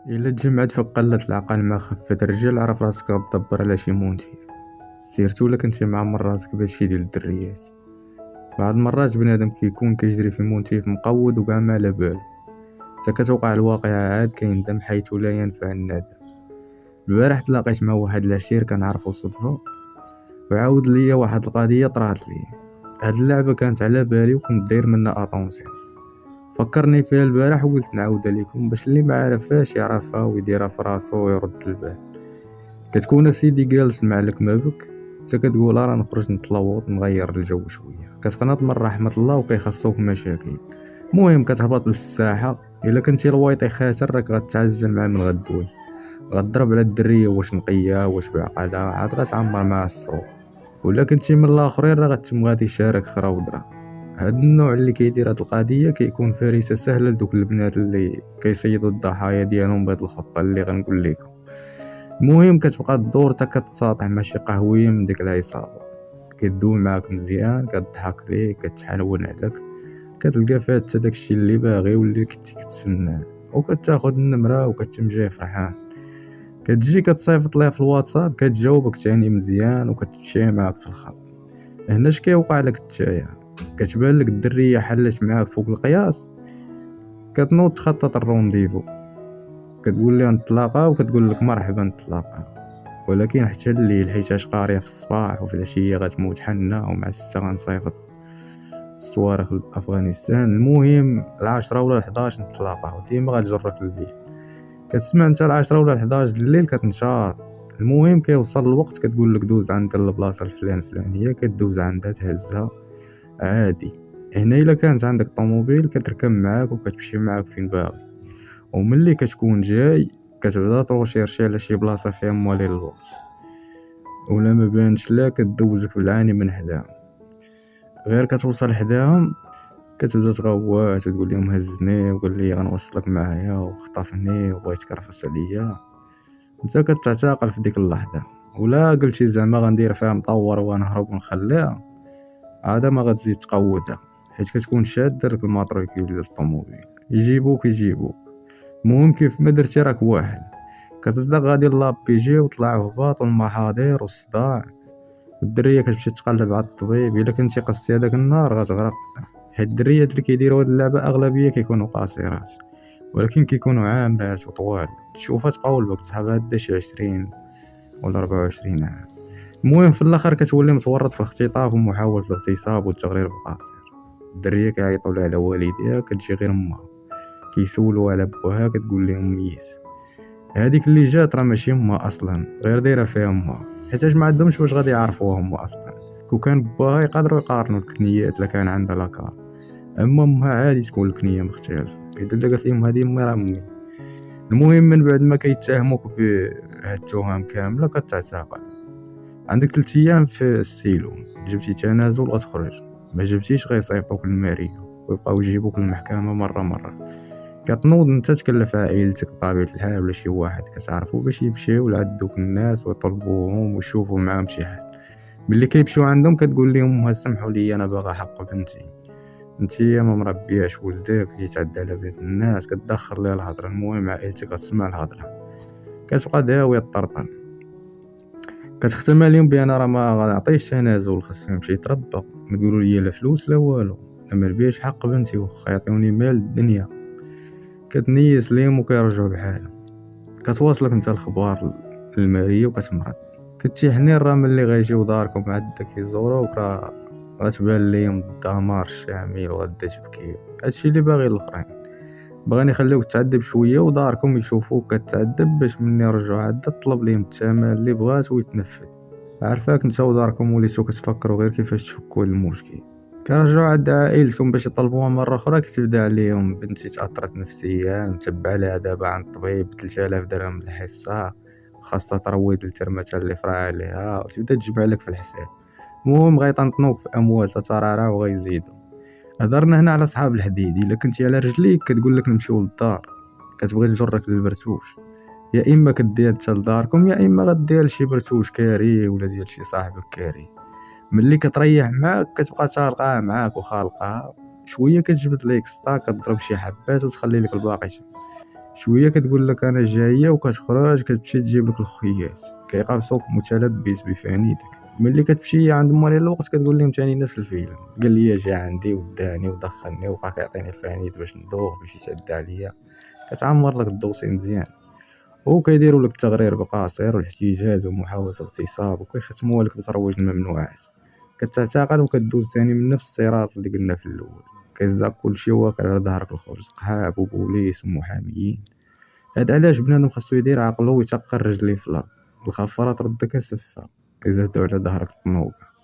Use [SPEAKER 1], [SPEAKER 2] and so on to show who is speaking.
[SPEAKER 1] إلا تجمعت فوق قلة العقل مع خفة الرجال، عرف راسك غتدبر على شي مونتير، سيرتو إلا كنتي معمر راسك بهادشي ديال الدريات. بعض المرات بنادم كيكون كيجري في مونتيف مقود وكاع ما على بالو، حتى كتوقع الواقعة عاد كيندم حيث لا ينفع الندم. البارح تلاقيت مع واحد العشير كنعرفو صدفة، وعاود ليا واحد القضية طرات ليا. هاد اللعبة كانت على بالي وكنت داير منها اطونسيون، فكرني فيها البارح وقلت نعاودها لكم باش اللي ما عرفهاش يعرفها ويديرها في راسو ويرد البال. كتكون سيدي جالس مع الكمابك، حتى كتقول راه نخرج نتلوط نغير الجو شويه، كتقنط من رحمه الله وكيخصوك مشاكل. المهم كتهبط للساحه، الا كنتي الوايطي خاسر راك غتعزل مع من غدوي، غضرب على الدريه واش نقيه واش بعقلها، عاد غتعمر مع السوق. ولا كنتي من الاخرين راه غتم غادي يشارك خرا ودرا. هاد النوع اللي كيدير هاد القضيه كيكون فريسه سهله لدوك البنات اللي كيصيدوا الضحايا ديالهم بهاد الخطه اللي غنقول لكم. المهم كتبقى الدور تا كتساطع مع شي قهويه من ديك العصابه، كدوي معاك مزيان، كتضحك ليك، كتحنون عليك، كتلقى فيها حتى داكشي اللي باغي واللي كنتي كتسناه، وكتاخد النمره وكتمشي فرحان. كتجي كتصيفط ليها في الواتساب، كتجاوبك تاني مزيان وكتمشي معاك في الخط. هنا اش كيوقع لك نتايا؟ كتبان لك الدريه حلت معاك فوق القياس، كتنوض تخطط الرونديفو، كتقول لها نتلاقاو وكتقول لك مرحبا نتلاقاو، ولكن حتى الليل حيتاش قاريه في الصباح وفي العشيه غتموت حنه، ومع السته غنصيفط الصواريخ لافغانستان. المهم 10 ولا 11 نتلاقاو، ديما غتجرك الليل، كتسمع انت 10 ولا 11 الليل كتنشاط. المهم كيوصل الوقت كتقول لك دوز عند البلاصه الفلانيه، كدوز عندها تهزها عادي. هنا الا كانت عندك طوموبيل كتركب معاك وكتمشي معاك فين باغي، وملي كتكون جاي كتبدا تروشيرشي على شي بلاصه فيها موالين الوقت، ولا ما بانش لا كدوزك بالعاني من حداهم. غير كتوصل حداهم كتبدا تغوات وتقول لهم هزني وقال لي غنوصلك معايا وخطفني وبغيت كرفس عليا. انت كتعتقل في ديك اللحظه، ولا قلتي زعما غندير فيها مطور ونهرب ونخليها، عاد ما غتزيد تقودها، حيت كتكون شاد داك الماتريكول ديال الطوموبيل يجيبوك. المهم كيف ما درتي راك واحد، كتصدق غادي لابيجي وطلع هباط والمحاضر والصداع، والدريه كتمشي تقلب على الطبيب. الا كنتي قصتي هذاك النهار غتغرق، حيت الدريات اللي كيديروا هاد اللعبه اغلبيه كيكونوا قاصرات، ولكن كيكونوا عامرات وطوال، تشوفها تقول بك صحابها دا شي 20 ولا 24 عام. المهم في الاخر كتولي متورط في اختطاف ومحاوله الاغتصاب والتغرير بالقاصر. الدريه كيعيطوا لها على والديها، كتجي غير امها كيسولوا على بوها، كتقول لهم ميت. هذيك اللي جات راه ماشي امها اصلا، غير دايره فيها امها، حيتاش ما عندهمش واش غادي يعرفوها امها اصلا. كون كان باها يقدروا يقارنوا الكنيات الا كان عندها لاكار، اما امها عادي تكون الكنيه مختلفه. اذا قالت لهم هذه امي راه امي. المهم من بعد ما كيتهموك بهاد التهم كامله كتعتقل، عندك 3 ايام في السيلون، جبتي تنازل غتخرج، ما جبتيش غيصيفطوك للماريه ويبقاو يجيبوك للمحكمه مره. كتنوض انت تكلف عائلتك بطبيعه الحال ولا شي واحد كتعرفو باش يمشيو لعند دوك الناس ويطلبوهم ويشوفوا معاهم شي حل. ملي كيمشيو عندهم كتقول لهم سمحوا لي انا باغا حق بنتي، انتي ما مربياش ولدك يتعدى على بنت الناس، كتدخل ليها الهضره. المهم عائلتك غتسمع الهضره، كتبقى داويه الطرطن، كتختم عليهم بان راه ما غنعطيش تنازل، خاصو يمشي يتربى، ما تقولوا لي لا فلوس لا والو، انا ما نبيش حق بنتي واخا يعطيوني مال الدنيا. كتنيس ليهم وكيرجعوا بحالهم. كتواصلك انت الخبار للماريه وكتمرض، كتيحني راه ملي غيجيو داركم عاد كيزوروك راه غتبان ليهم الدمار الشامل وغدا تبكي. هادشي اللي باغي الاخرين، بغاني يخليوك تعذب شويه وداركم يشوفوك كتعذب باش مني يرجعوا عاد طلب ليهم الثمن اللي بغات ويتنفذ. عارفاك انت وداركم وليتو كتفكروا غير كيفاش تفكوا المشكل. كرجعوا عند عائلتكم باش يطلبوها مره اخرى، كتبدا عليهم بنتي تاثرت نفسيا، متبع لها دابا عند الطبيب 3000 درهم الحصه، خاصها ترويض الترمات اللي فرا عليها، وتبدا تجمع لك في الحساب. المهم غيطنطنوك في اموال تترعرع وغيزيدوا. هضرنا هنا على صحاب الحديد، الا كنتي على رجليك كتقول لك نمشيو للدار، كتبغي تجرك للبرتوش، يا اما كديها انت لداركم يا اما غديها لشي برتوش كاري ولا ديال شي صاحبك كاري. ملي كتريح معاك كتبقى تالقاها وخالقها شويه، كتجبد ليك سطا، كتضرب شي حبات وتخلي لك الباقي. شويه كتقولك انا جايه وكتخرج كتمشي تجيب لك الخيات كيقابسوك متلبس بفانيتك. ملي كتمشي عند مولي الوقت كتقول لهم ثاني نفس الفيلم، قال لي جا عندي وداني ودخلني وبقى كيعطيني الفانيت باش ندوخ باش يتعدى عليا. كتعمر لك الدوسي مزيان وكيديروا لك التغرير بقاصر والاحتجاز ومحاولة اغتصاب وكيختموا لك بترويج الممنوعات. كتعتقل وكدوز ثاني من نفس الصراط اللي قلنا في الاول. كيصدق كلشي واكل على ظهرك الخبز، قحاب وبوليس ومحاميين. هاد علاش بنادم خاصو يدير عقلو ويتقر رجليه في الارض. الخفارة تردك سفة، كيزهدو على ظهرك الطنوبة.